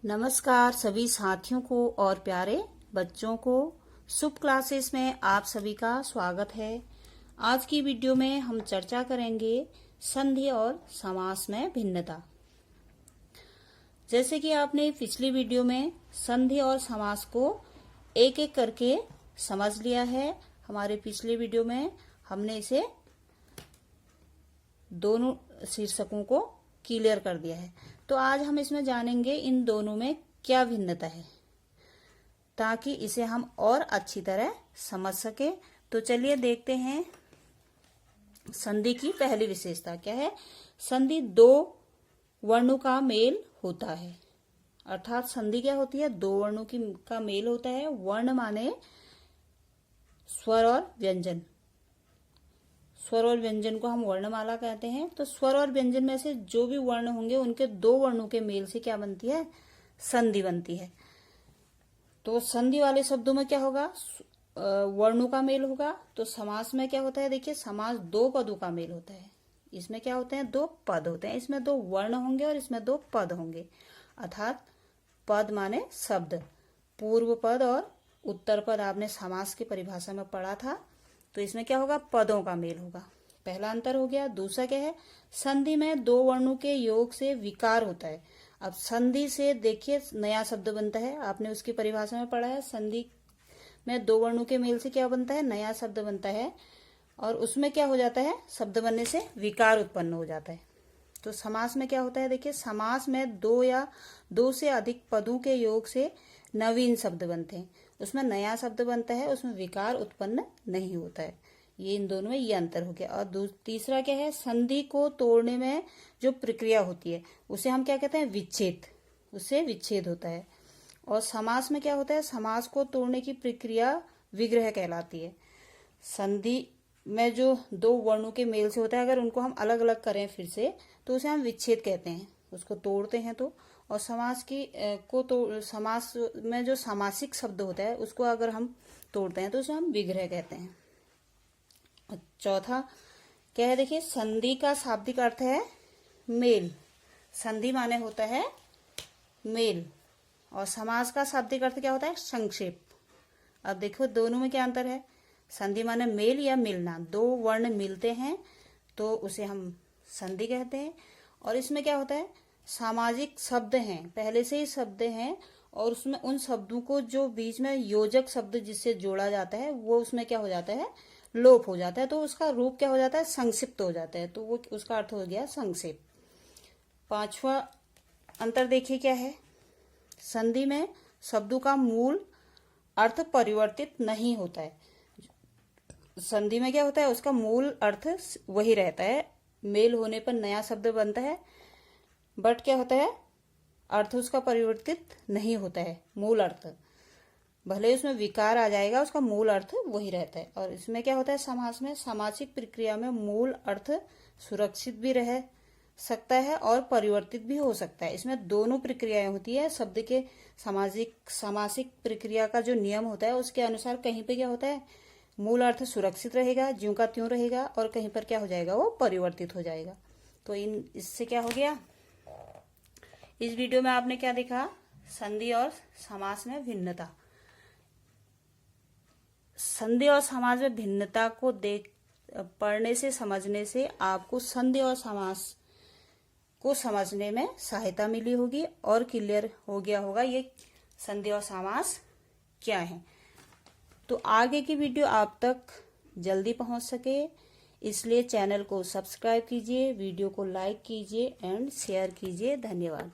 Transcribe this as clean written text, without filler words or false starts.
नमस्कार सभी साथियों को और प्यारे बच्चों को। शुभ क्लासेस में आप सभी का स्वागत है। आज की वीडियो में हम चर्चा करेंगे संधि और समास में भिन्नता। जैसे कि आपने पिछली वीडियो में संधि और समास को एक एक करके समझ लिया है। हमारे पिछले वीडियो में हमने इसे दोनों शीर्षकों को क्लियर कर दिया है। तो आज हम इसमें जानेंगे इन दोनों में क्या भिन्नता है, ताकि इसे हम और अच्छी तरह समझ सके। तो चलिए देखते हैं संधि की पहली विशेषता क्या है। संधि दो वर्णों का मेल होता है, अर्थात संधि क्या होती है, दो वर्णों का मेल होता है। वर्ण माने स्वर और व्यंजन। स्वर और व्यंजन को हम वर्णमाला कहते हैं। तो स्वर और व्यंजन में से जो भी वर्ण होंगे उनके दो वर्णों के मेल से क्या बनती है, संधि बनती है। तो संधि वाले शब्दों में क्या होगा, वर्णों का मेल होगा। तो समास में क्या होता है, देखिए समास दो पदों का मेल होता है। इसमें क्या होते हैं, दो पद होते हैं। इसमें दो वर्ण होंगे और इसमें दो पद होंगे। अर्थात पद माने शब्द, पूर्व पद और उत्तर पद आपने समास की परिभाषा में पढ़ा था। तो इसमें क्या होगा, पदों का मेल होगा। पहला अंतर हो गया। दूसरा क्या है, संधि में दो वर्णों के योग से विकार होता है। अब संधि से देखिए नया शब्द बनता है, आपने उसकी परिभाषा में पढ़ा है। संधि में दो वर्णों के मेल से क्या बनता है, नया शब्द बनता है। और उसमें क्या हो जाता है, शब्द बनने से विकार उत्पन्न हो जाता है। तो समास में क्या होता है, देखिए समास में दो या दो से अधिक पदों के योग से नवीन शब्द बनते हैं। उसमें नया शब्द बनता है, उसमें विकार उत्पन्न नहीं होता है। ये इन दोनों में ये अंतर हो गया। और तीसरा क्या है, संधि को तोड़ने में जो प्रक्रिया होती है उसे हम क्या कहते हैं, विच्छेद। उससे विच्छेद होता है। और समास में क्या होता है, समास को तोड़ने की प्रक्रिया विग्रह कहलाती है। संधि में जो दो वर्णों के मेल से होता है, अगर उनको हम अलग अलग करें फिर से तो उसे हम विच्छेद कहते हैं, उसको तोड़ते हैं। तो और समास समास में जो सामासिक शब्द होता है उसको अगर हम तोड़ते हैं तो उसे हम विग्रह कहते हैं। और चौथा क्या है, देखिए संधि का शाब्दिक अर्थ है मेल। संधि माने होता है मेल। और समास का शाब्दिक अर्थ क्या होता है, संक्षेप। अब देखो दोनों में क्या अंतर है। संधि माने मेल या मिलना, दो वर्ण मिलते हैं तो उसे हम संधि कहते हैं। और इसमें क्या होता है, सामाजिक शब्द हैं, पहले से ही शब्द हैं और उसमें उन शब्दों को जो बीच में योजक शब्द जिससे जोड़ा जाता है वो उसमें क्या हो जाता है, लोप हो जाता है। तो उसका रूप क्या हो जाता है, संक्षिप्त हो जाता है। तो वो उसका अर्थ हो गया संक्षेप। पांचवा अंतर देखिए क्या है, संधि में शब्दों का मूल अर्थ परिवर्तित नहीं होता है। संधि में क्या होता है, उसका मूल अर्थ वही रहता है। मेल होने पर नया शब्द बनता है, बट क्या होता है, अर्थ उसका परिवर्तित नहीं होता है। मूल अर्थ भले उसमें विकार आ जाएगा, उसका मूल अर्थ वही रहता है। और इसमें क्या होता है, समास में सामासिक प्रक्रिया में मूल अर्थ सुरक्षित भी रह सकता है और परिवर्तित भी हो सकता है। इसमें दोनों प्रक्रियाएं होती है। शब्द के सामासिक प्रक्रिया का जो नियम होता है उसके अनुसार कहीं पे क्या होता है, मूल अर्थ सुरक्षित रहेगा, ज्यों का त्यों रहेगा, और कहीं पर क्या हो जाएगा, वो परिवर्तित हो जाएगा। तो इससे क्या हो गया, इस वीडियो में आपने क्या देखा, संधि और समास में भिन्नता। संधि और समास में भिन्नता को पढ़ने से समझने से आपको संधि और समास को समझने में सहायता मिली होगी और क्लियर हो गया होगा ये संधि और समास क्या है। तो आगे की वीडियो आप तक जल्दी पहुंच सके इसलिए चैनल को सब्सक्राइब कीजिए, वीडियो को लाइक कीजिए एंड शेयर कीजिए। धन्यवाद।